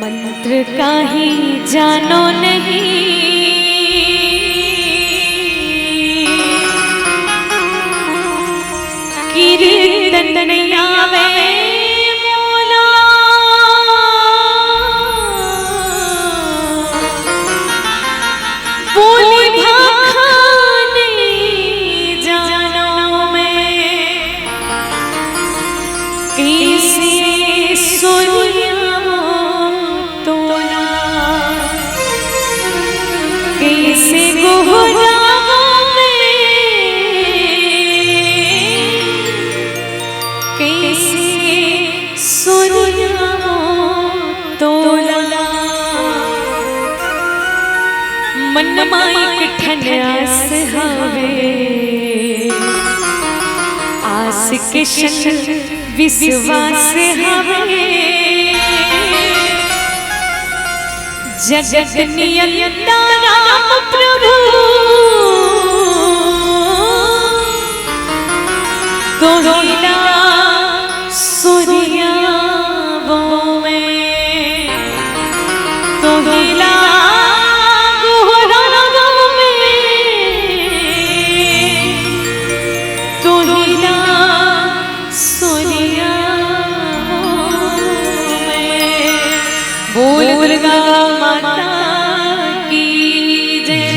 मंत्र का ही जानो नहीं, कीर्तन नहीं आवे मोला, बोली भाखा नहीं जानो मैं, कैसे सुनिया तोला, कैसे गोहरावा में, कैसे सुनिया तोला। मन माइक ठन्यास हवे, आस के शन विश्वास हवे, जगत नियंता राम प्रभु, कोहिला सूर्या वो में, कोहिला गोहरा वो में, कोहिला सूर्या वो में। बोल दुर्गा माता की जय,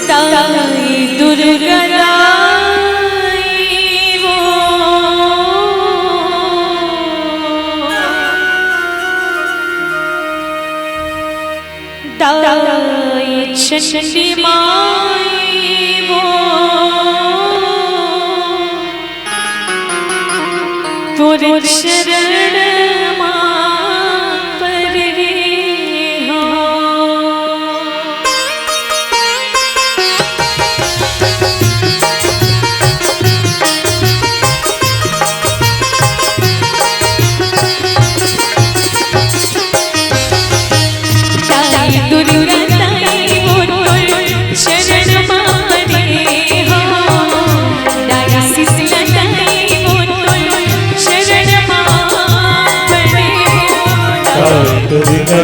दाई दुर्गा दाई वो, दाई चंडी माई वो, तोरे शरण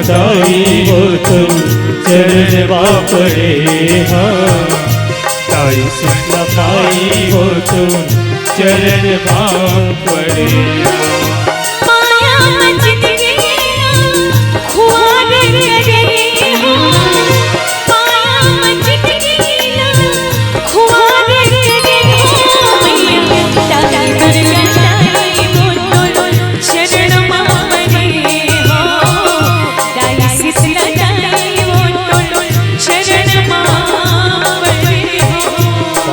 दाई वो तुम चरण पड़े, हाँ दाई शीतला माई वो तुम चरण पड़े। माया मचत खुआर करे हो, माया मचत खुआर करे हो, मैया दाई दुर्गा दाई वो तुम शरण पड़े हो, दाई शीतला दाई वो तुम शरण पड़े हो,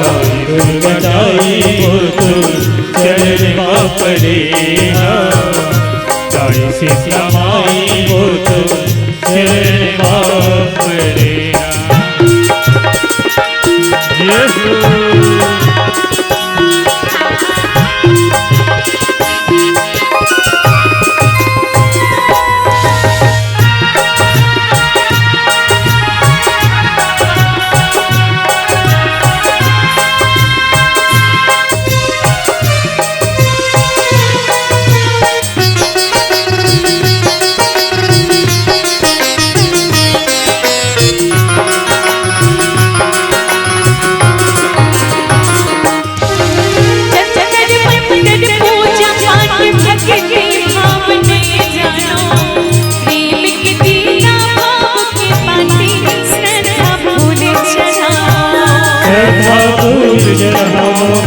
दाई दुर्गा दाई वो तुम चरण पड़े, हाँ दाई शीतला माई वो तुम चरण पड़े।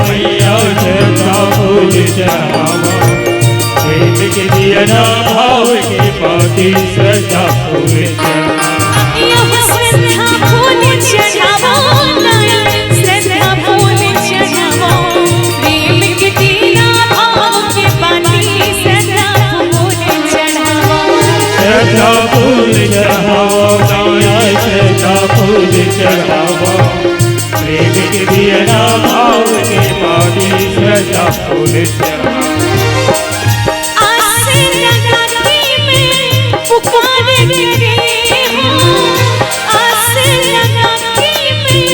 मैया श्रद्धा फूल चढ़ावा, प्रेम के दिया भाव के पाती श्रद्धा फूल चढ़ावा, श्रद्धा फूल चढ़ावा, श्रद्धा फूल चढ़ावा, प्रेम के दिया भाव के पाती श्रद्धा फूल चढ़ावा, श्रद्धा फूल चढ़ावा, श्रद्धा फूल चढ़ावा, प्रेम के दिया भाव के पाती श्रद्धा फूल चढ़ावा। आस लगा के मैं पुकार करे हो, आस लगा के मैं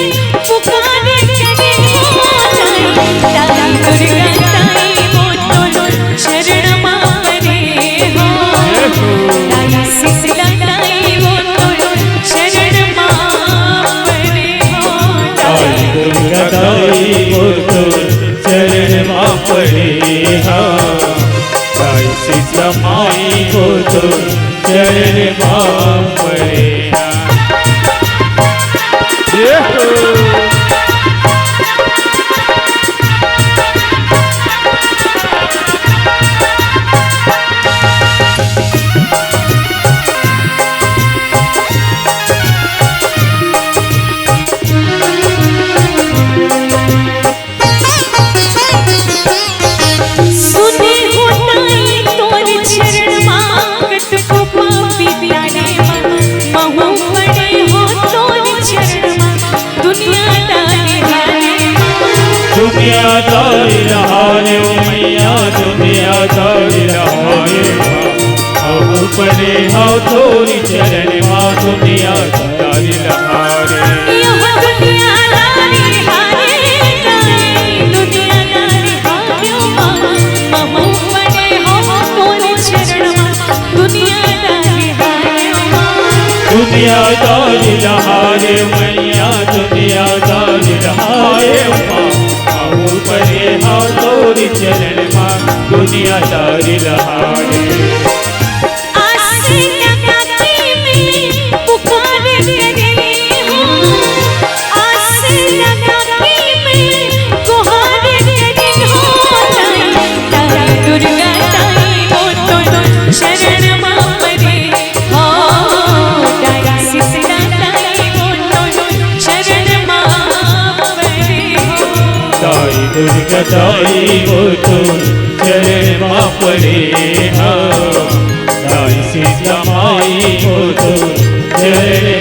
पुकार करे हो, दाई दुर्गा दाई वो तो शरण पड़े हो, वो तो चरण मां पड़े सुने हो नाई तोर चरण मांगट को पापी प्यारे महू पड़े हो तोर चरण मां दुनिया दारी हारे दुनिया दारी रहारे ओ मैया दुनिया दारी रहारे महू पड़े हो तोरी चरण मां दुनिया दारी रहारे यह दुनिया दारी हारे दुनिया दारी हारे महू पड़े हो तोर चरण मां दुनिया दारी हारे दुनिया दारी रहारे मैया दुनिया दारी रहारे महू पड़े हो तोरी चरण मां दुनिया दारी रहारे दुर्गा दाई वो तो चरण मां पड़े हो दाई सीता माई वो तो चरण